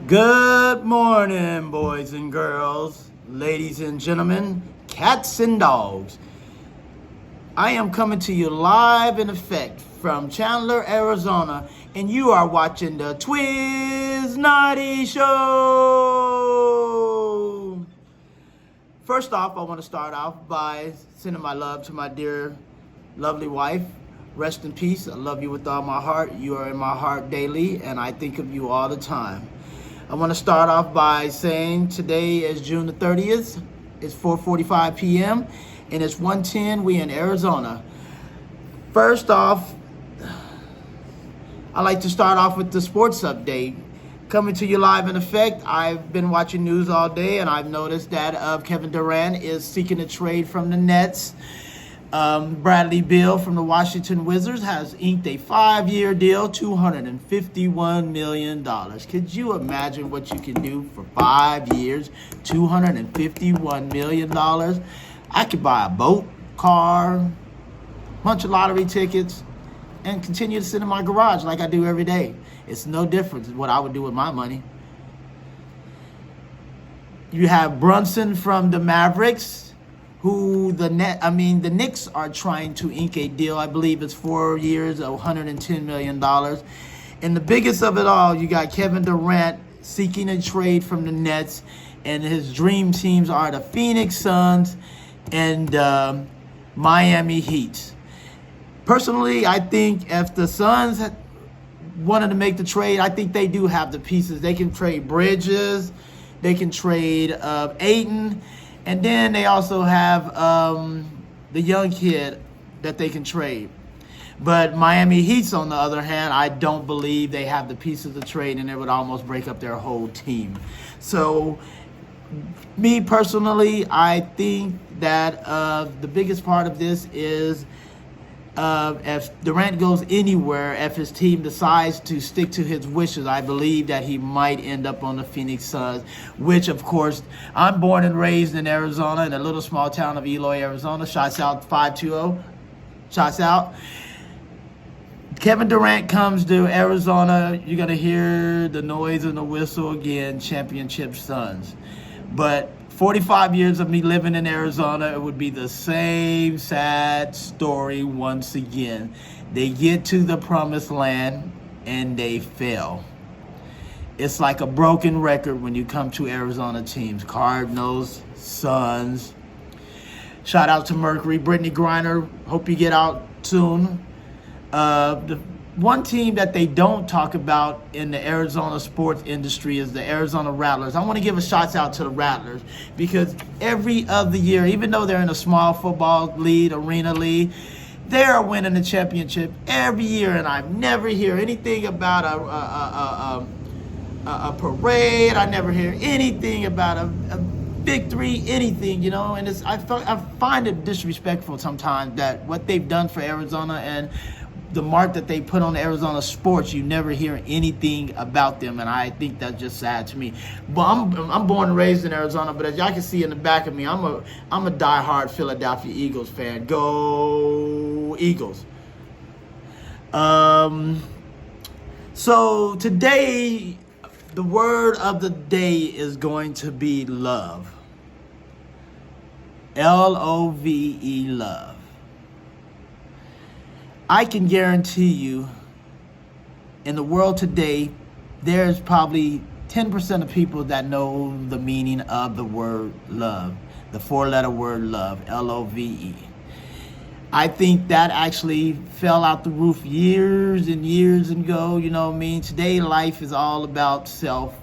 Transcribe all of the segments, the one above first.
Good morning, boys and girls, ladies and gentlemen, cats and dogs. I am coming to you live in effect from Chandler, Arizona, and you are watching the Twiz Nadi Show. First off, I want to start off by sending my love to my dear, lovely wife. Rest in peace. I love you with all my heart. You are in my heart daily, and I think of you all the time. I want to start off by saying today is June the 30th. It's 4:45 p.m. and it's 1:10. We in Arizona. First off, I like to start off with the sports update. Coming to you live in effect. I've been watching news all day and I've noticed that Kevin Durant is seeking a trade from the Nets. Bradley Beal from the Washington Wizards has inked a 5-year deal, $251 million. Could you imagine what you can do for 5 years, $251 million? I could buy a boat, car, bunch of lottery tickets, and continue to sit in my garage like I do every day. It's no different than what I would do with my money. You have Brunson from the Mavericks, who the Knicks are trying to ink a deal. I believe it's 4 years, $110 million. And the biggest of it all, you got Kevin Durant seeking a trade from the Nets, and his dream teams are the Phoenix Suns and Miami Heat. Personally, I think if the Suns wanted to make the trade, I think they do have the pieces. They can trade Bridges, they can trade Ayton, and then they also have the young kid that they can trade. But Miami Heat's, on the other hand, I don't believe they have the pieces to trade, and it would almost break up their whole team. So, me personally, I think that the biggest part of this is if Durant goes anywhere, if his team decides to stick to his wishes, I believe that he might end up on the Phoenix Suns, which, of course, I'm born and raised in Arizona, in a little small town of Eloy, Arizona. Shots out 520. Shots out. Kevin Durant comes to Arizona, you're going to hear the noise and the whistle again, championship Suns. But 45 years of me living in Arizona, it would be the same sad story once again. They get to the promised land and they fail. It's like a broken record when you come to Arizona teams. Cardinals, Suns. Shout out to Mercury. Brittany Griner, hope you get out soon. The one team that they don't talk about in the Arizona sports industry is the Arizona Rattlers. I want to give a shout out to the Rattlers because every other year, even though they're in a small football league, arena league, they're winning the championship every year, and I never hear anything about a parade. I never hear anything about a victory, anything, you know. And I find it disrespectful sometimes that what they've done for Arizona and the mark that they put on Arizona sports, you never hear anything about them, and I think that's just sad to me. But I'm born and raised in Arizona, but as y'all can see in the back of me, I'm a diehard Philadelphia Eagles fan. Go Eagles! So today, the word of the day is going to be love. L-O-V-E, love. I can guarantee you, in the world today, there's probably 10% of people that know the meaning of the word love, the 4-letter word love, L-O-V-E. I think that actually fell out the roof years and years ago, you know what I mean? Today, life is all about self,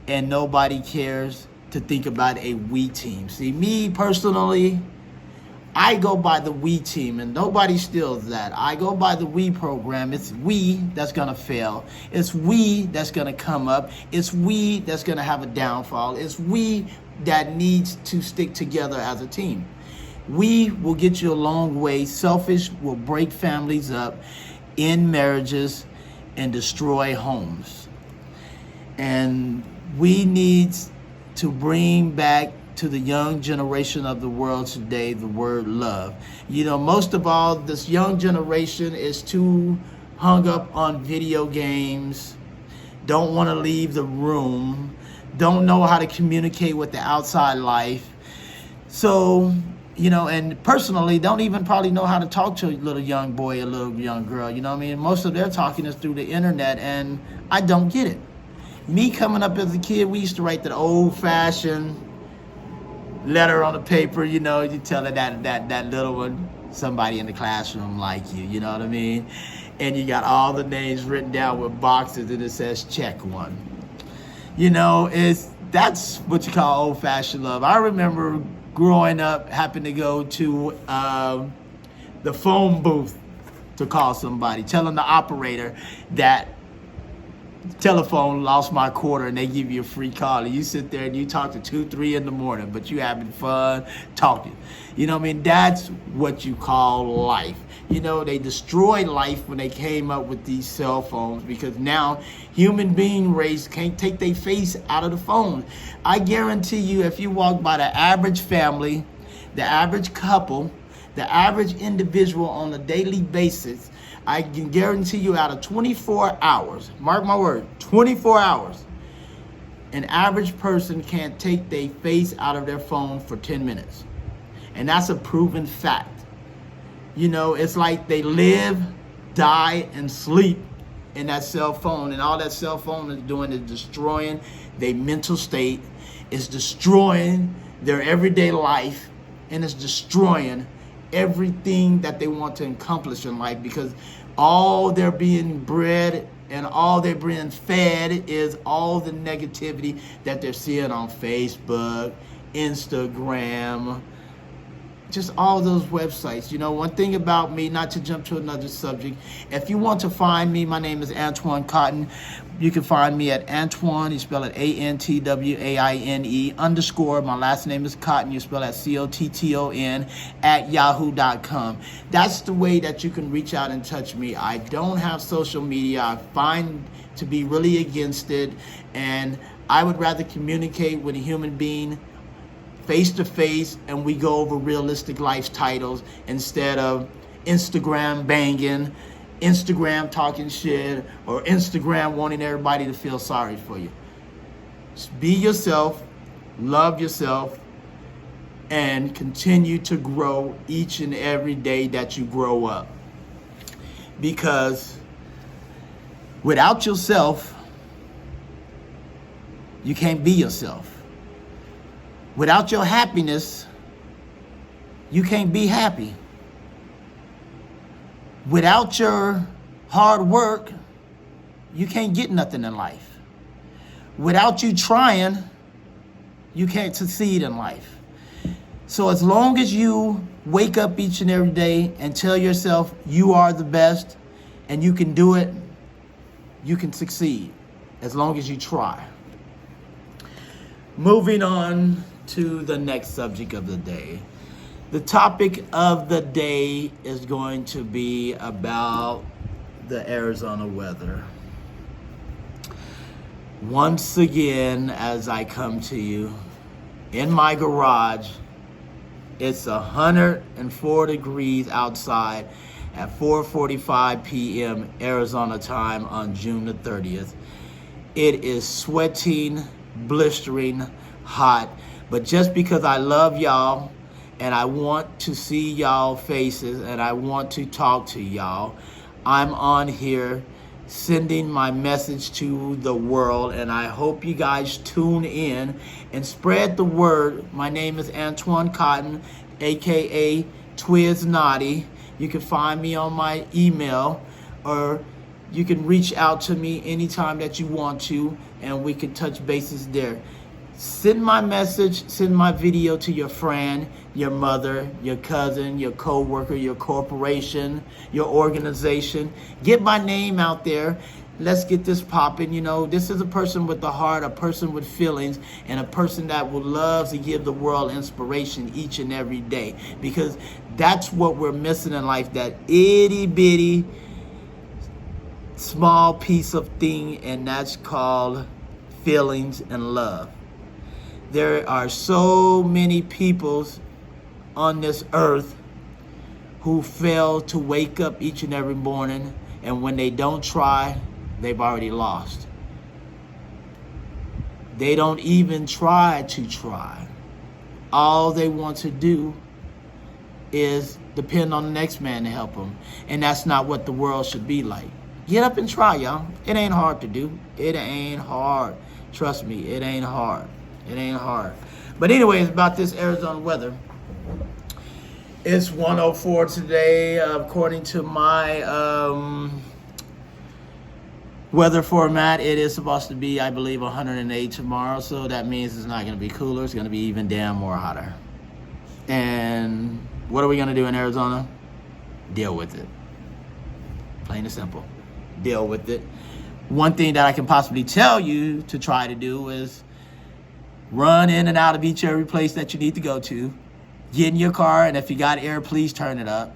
and nobody cares to think about a we team. See, me personally, I go by the we team, and nobody steals that. I go by the we program. It's we that's going to fail. It's we that's going to come up. It's we that's going to have a downfall. It's we that needs to stick together as a team. We will get you a long way. Selfish will break families up, end marriages, and destroy homes. And we need to bring back to the young generation of the world today the word love. You know, most of all, this young generation is too hung up on video games, don't want to leave the room, don't know how to communicate with the outside life. So, and personally, don't even probably know how to talk to a little young boy, a little young girl. You know what I mean? Most of their talking is through the internet, and I don't get it. Me coming up as a kid, we used to write that old-fashioned letter on the paper. You tell it that little one, somebody in the classroom like you. You know what I mean? And you got all the names written down with boxes, and it says check one. That's what you call old-fashioned love. I remember growing up, happened to go to the phone booth to call somebody, telling the operator that telephone lost my quarter and they give you a free call. And you sit there and you talk to 2, 3 in the morning, but you having fun talking. That's what you call life. They destroyed life when they came up with these cell phones, because now human being race can't take their face out of the phone. I guarantee you, if you walk by the average family, the average couple, the average individual on a daily basis, I can guarantee you out of 24 hours, mark my word, 24 hours, an average person can't take their face out of their phone for 10 minutes. And that's a proven fact. It's like they live, die, and sleep in that cell phone. And all that cell phone is doing is destroying their mental state. It's destroying their everyday life. And it's destroying everything that they want to accomplish in life, because all they're being bred and all they're being fed is all the negativity that they're seeing on Facebook, Instagram, just all those websites. One thing about me, not to jump to another subject, if you want to find me, my name is Antoine Cotton. You can find me at Antoine, you spell it ANTWAINE _ my last name is Cotton, you spell it COTTON at yahoo.com. That's the way that you can reach out and touch me. I don't have social media. I find to be really against it, and I would rather communicate with a human being face to face, and we go over realistic life titles instead of Instagram banging, Instagram talking shit, or Instagram wanting everybody to feel sorry for you. Just be yourself, love yourself, and continue to grow each and every day that you grow up. Because without yourself, you can't be yourself. Without your happiness, you can't be happy. Without your hard work, you can't get nothing in life. Without you trying, you can't succeed in life. So as long as you wake up each and every day and tell yourself you are the best and you can do it, you can succeed as long as you try. Moving on to the next subject of the day. The topic of the day is going to be about the Arizona weather. Once again, as I come to you in my garage, it's 104 degrees outside at 4:45 p.m. Arizona time on June the 30th. It is sweating, blistering hot. But just because I love y'all and I want to see y'all faces and I want to talk to y'all, I'm on here sending my message to the world, and I hope you guys tune in and spread the word. My name is Antoine Cotton, aka Twiz Nadi. You can find me on my email, or you can reach out to me anytime that you want to, and we can touch bases there. Send my message, send my video to your friend, your mother, your cousin, your co-worker, your corporation, your organization. Get my name out there. Let's get this popping. This is a person with a heart, a person with feelings, and a person that would love to give the world inspiration each and every day. Because that's what we're missing in life, that itty bitty small piece of thing, and that's called feelings and love. There are so many people on this earth who fail to wake up each and every morning, and when they don't try, they've already lost. They don't even try to try. All they want to do is depend on the next man to help them. And that's not what the world should be like. Get up and try, y'all. It ain't hard to do. It ain't hard. Trust me, it ain't hard. It ain't hard. But anyways, about this Arizona weather. It's 104 today, according to my weather format. It is supposed to be, I believe, 108 tomorrow. So that means it's not going to be cooler. It's going to be even damn more hotter. And what are we going to do in Arizona? Deal with it. Plain and simple. Deal with it. One thing that I can possibly tell you to try to do is run in and out of each every place that you need to go to. Get in your car, and if you got air, please turn it up.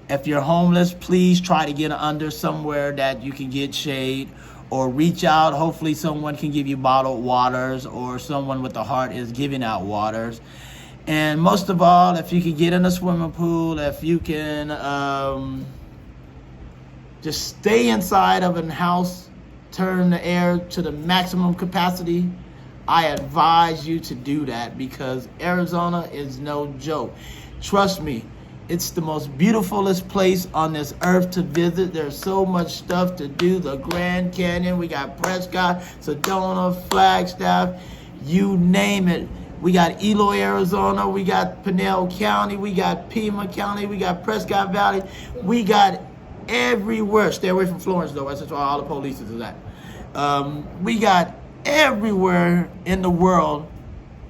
If you're homeless, please try to get under somewhere that you can get shade, or reach out. Hopefully someone can give you bottled waters, or someone with a heart is giving out waters. And most of all, if you can get in a swimming pool, if you can just stay inside of a house, turn the air to the maximum capacity, I advise you to do that, because Arizona is no joke. Trust me, it's the most beautifulest place on this earth to visit. There's so much stuff to do. The Grand Canyon, we got Prescott, Sedona, Flagstaff, you name it. We got Eloy, Arizona, we got Pinal County, we got Pima County, we got Prescott Valley, we got everywhere. Stay away from Florence though, that's why all the police is at. We got everywhere in the world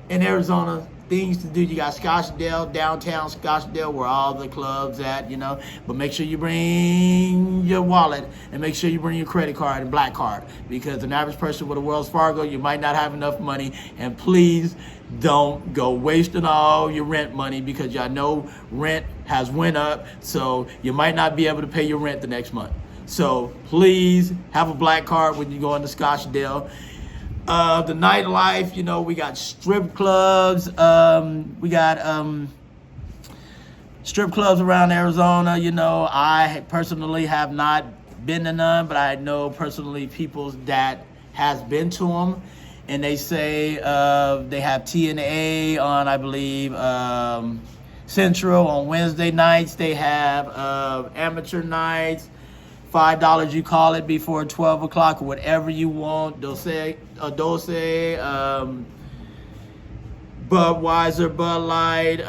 in Arizona things to do. You got Scottsdale, downtown Scottsdale, where all the clubs at, you know. But make sure you bring your wallet, and make sure you bring your credit card and black card, because an average person with a Wells Fargo, you might not have enough money. And please don't go wasting all your rent money, because y'all know rent has went up, so you might not be able to pay your rent the next month. So please have a black card when you go into Scottsdale. The nightlife, you know, we got strip clubs. We got strip clubs around Arizona. You know, I personally have not been to none, but I know personally people that has been to them, and they say they have TNA on, I believe, Central on Wednesday nights. They have amateur nights. $5 you call it before 12 o'clock, or whatever you want. Budweiser, Bud Light,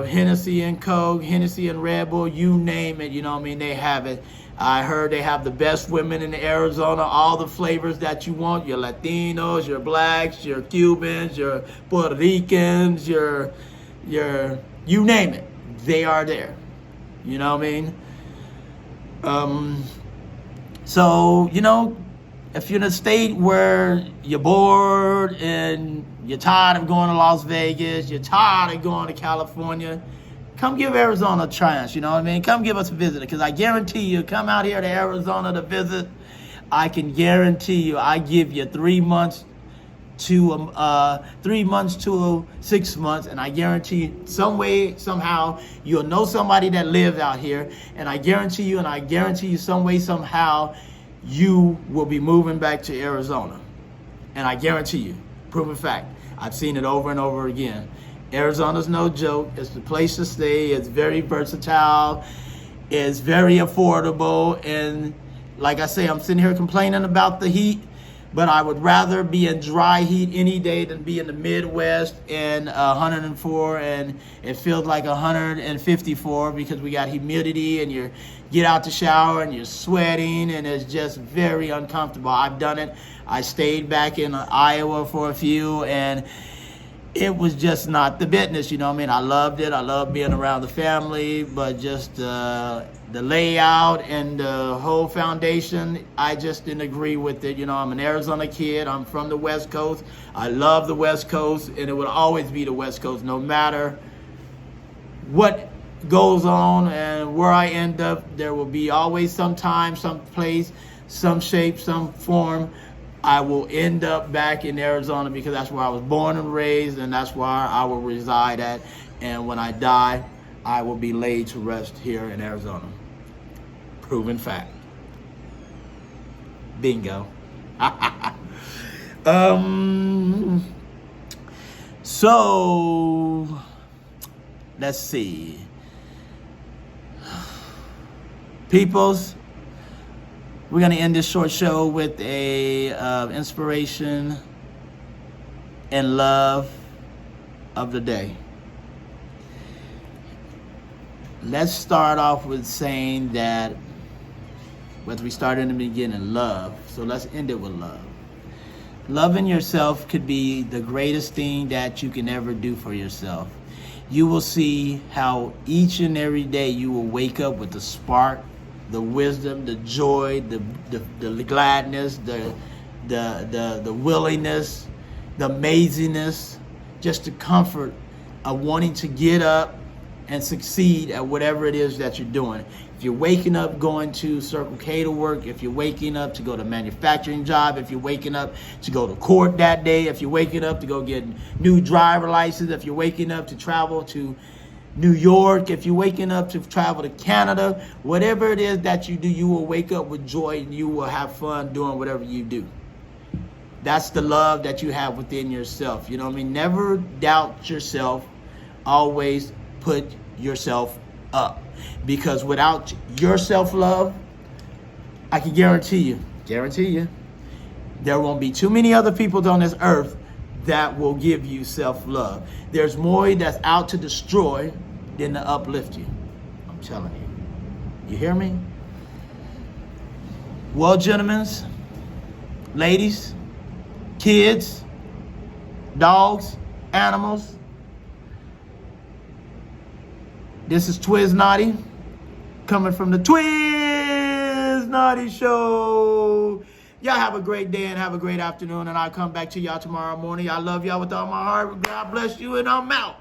Hennessy and Coke, Hennessy and Red Bull, you name it, you know what I mean, they have it. I heard they have the best women in Arizona, all the flavors that you want, your Latinos, your blacks, your Cubans, your Puerto Ricans, your you name it, they are there, you know what I mean? So, you know, if you're in a state where you're bored and you're tired of going to Las Vegas, you're tired of going to California, come give Arizona a chance, you know what I mean? Come give us a visit, because I guarantee you, come out here to Arizona to visit, I can guarantee you, I give you 3 months to 6 months, and I guarantee some way, somehow, you'll know somebody that lives out here, and I guarantee you some way, somehow, you will be moving back to Arizona. And I guarantee you, proven fact, I've seen it over and over again. Arizona's no joke. It's the place to stay. It's very versatile. It's very affordable. And like I say, I'm sitting here complaining about the heat, but I would rather be in dry heat any day than be in the Midwest in 104 and it feels like 154, because we got humidity and you get out the shower and you're sweating and it's just very uncomfortable. I've done it. I stayed back in Iowa for a few, and it was just not the business, you know what I mean? I loved it. I loved being around the family, but just the layout and the whole foundation, I just didn't agree with it. You know, I'm an Arizona kid. I'm from the West Coast. I love the West Coast, and it will always be the West Coast, no matter what goes on and where I end up. There will be always some time, some place, some shape, some form. I will end up back in Arizona, because that's where I was born and raised, and that's where I will reside at. And when I die, I will be laid to rest here in Arizona. Proven fact. Bingo. So let's see. Peoples, we're going to end this short show with a inspiration and love of the day. Let's start off with saying that, whether we start in the beginning, love. So let's end it with love. Loving yourself could be the greatest thing that you can ever do for yourself. You will see how each and every day you will wake up with the spark, the wisdom, the joy, the gladness, the willingness, the amazingness, just the comfort of wanting to get up and succeed at whatever it is that you're doing. If you're waking up going to Circle K to work, if you're waking up to go to a manufacturing job, if you're waking up to go to court that day, if you're waking up to go get new driver license, if you're waking up to travel to New York, if you're waking up to travel to Canada, whatever it is that you do, you will wake up with joy and you will have fun doing whatever you do. That's the love that you have within yourself. You know what I mean? Never doubt yourself. Always put yourself up. Because without your self-love, I can guarantee you, there won't be too many other people on this earth that will give you self-love. There's more that's out to destroy than to uplift you. I'm telling you. You hear me? Well, gentlemen, ladies, kids, dogs, animals, this is Twiz Nadi, coming from the Twiz Nadi Show. Y'all have a great day and have a great afternoon, and I'll come back to y'all tomorrow morning. I love y'all with all my heart. God bless you, and I'm out.